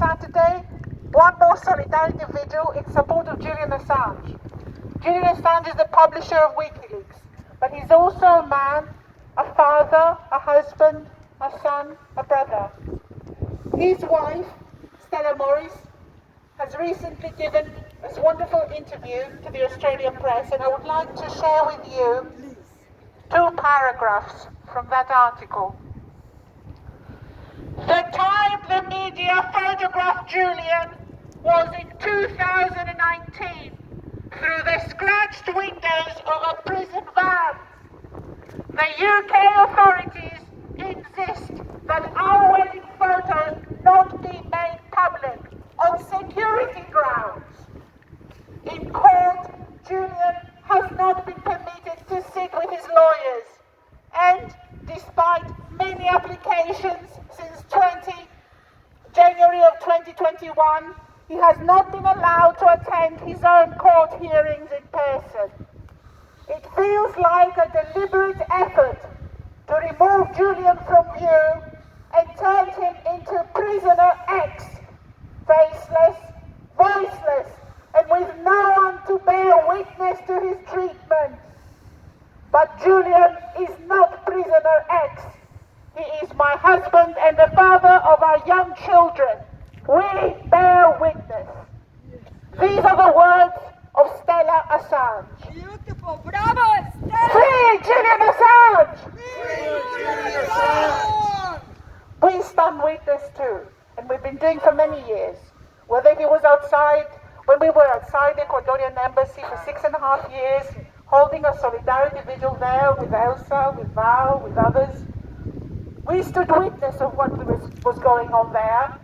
Saturday, one more solidarity vigil in support of Julian Assange. Julian Assange is the publisher of WikiLeaks, but he's also a man, a father, a husband, a son, a brother. His wife, Stella Assange, has recently given this wonderful interview to the Australian press, and I would like to share with you 2 paragraphs from that article. The time the media photographed Julian was in 2019 through the scratched windows of a prison van. The UK authorities insist that our wedding photos not be made public on security grounds. In court, Julian has not been permitted to sit with his lawyers, and despite many applications since January of 2021, he has not been allowed to attend his own court hearings in person. It feels like a deliberate effort to remove Julian from view and turn him into prisoner X, faceless, voiceless, and with no one to bear witness to his treatment. But Julian is not prisoner X. He is my husband and the father of our young children. We bear witness. These are the words of Stella Assange. Beautiful, bravo, Stella! Free Julian Assange! Free Julian Assange! We stand witness too, and we've been doing for many years. Whether he was outside, when we were outside the Ecuadorian embassy for 6.5 years, holding a solidarity vigil there with Elsa, with Val, with others, we stood witness of what was going on there.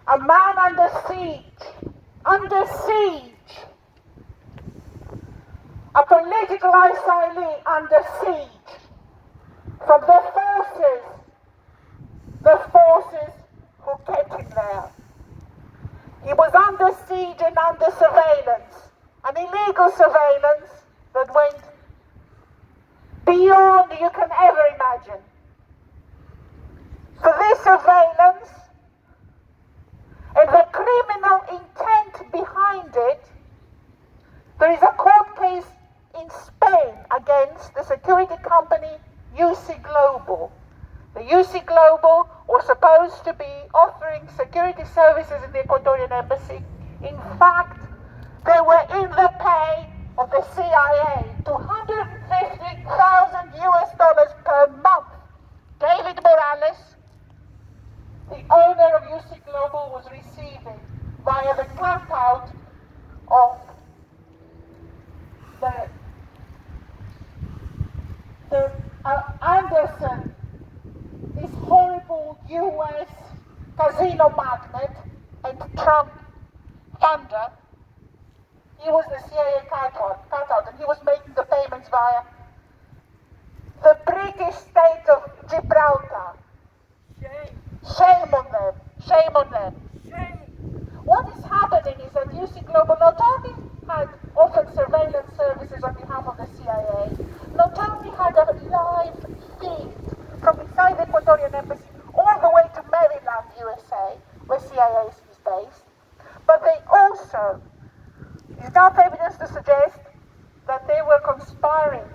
A man under siege, a political asylee under siege from the forces who kept him there. He was under siege and under surveillance, an illegal surveillance that went beyond you can ever imagine. For this surveillance and the criminal intent behind it, there is a court case in Spain against the security company UC Global. The UC Global was supposed to be offering security services in the Ecuadorian embassy. In fact, they were in the pay of the CIA, $250,000 US per month. David Morales, the owner of UC Global, was receiving via the cutout of Anderson, this horrible US casino magnate and Trump funder. He was the CIA cutout, and he was making the payments via the British state of Gibraltar. Shame on them. Shame on them. Shame. What is happening is that UC Global not only had offered surveillance services on behalf of the CIA, not only had a live feed from inside the Ecuadorian embassy all the way to Maryland, USA, where CIA is based, but they also, there's enough evidence to suggest that they were conspiring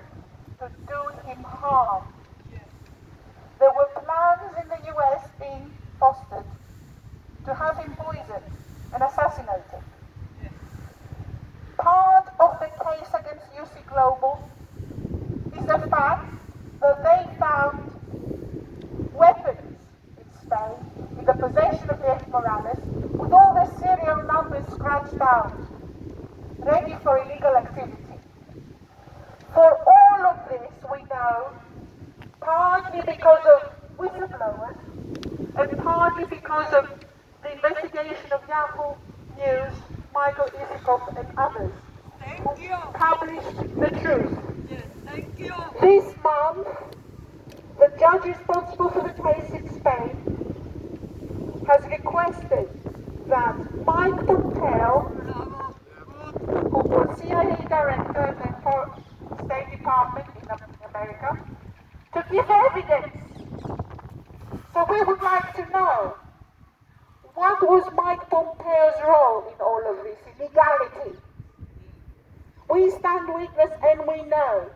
to do him harm. There were plans in the US being fostered to have him poisoned and assassinated. Part of the case against UC Global is the fact that they found weapons in Spain in the possession of David Morales with all the serial numbers scratched out, ready for illegal activity. For all of this, we know, partly because of whistleblowers and partly because of the investigation of Yahoo News, Michael Isikoff and others, who published the truth. Yes, thank you. This month, the judge responsible for the case in Spain has requested that Mike Pompeo, Bravo. who was CIA director in the State Department in America, to give evidence. So we would like to know, what was Mike We stand witness and we know.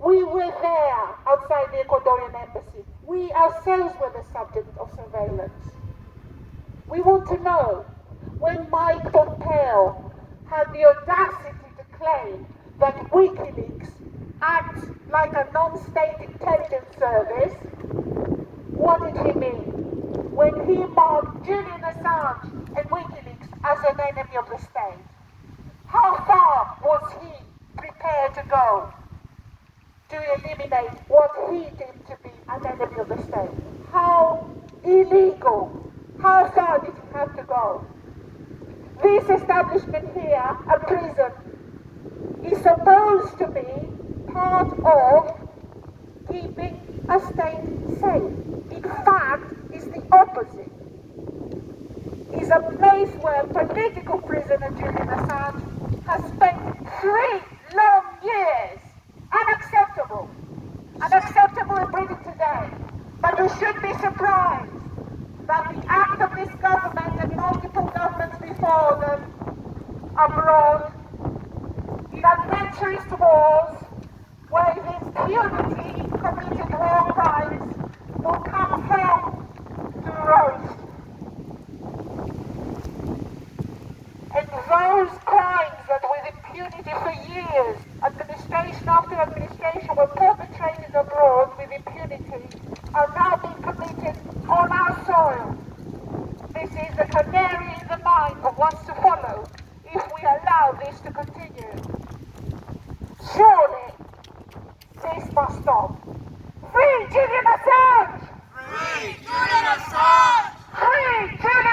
We were there outside the Ecuadorian embassy. We ourselves were the subject of surveillance. We want to know when Mike Pompeo had the audacity to claim that WikiLeaks acts like a non-state intelligence service, what did he mean when he marked Julian Assange and WikiLeaks as an enemy of the state? How far was he prepared to go to eliminate what he deemed to be an enemy of the state? How illegal, how far did he have to go? This establishment here, a prison, is supposed to be part of keeping a state safe. In fact, it's the opposite. It's a place where political prisoner Julian Assange has spent 3 long years. Unacceptable. Unacceptable in Britain today. But we should be surprised that the act of this government and multiple governments before them abroad in adventurous wars where with impunity committed war crimes will come home to roast. And those crimes that with impunity for years, administration after administration, were perpetrated abroad with impunity, are now being committed on our soil. This is the canary in the mine of what's to follow if we allow this to continue. Surely, this must stop. Free Julian Assange! Free Julian Assange! Free Julian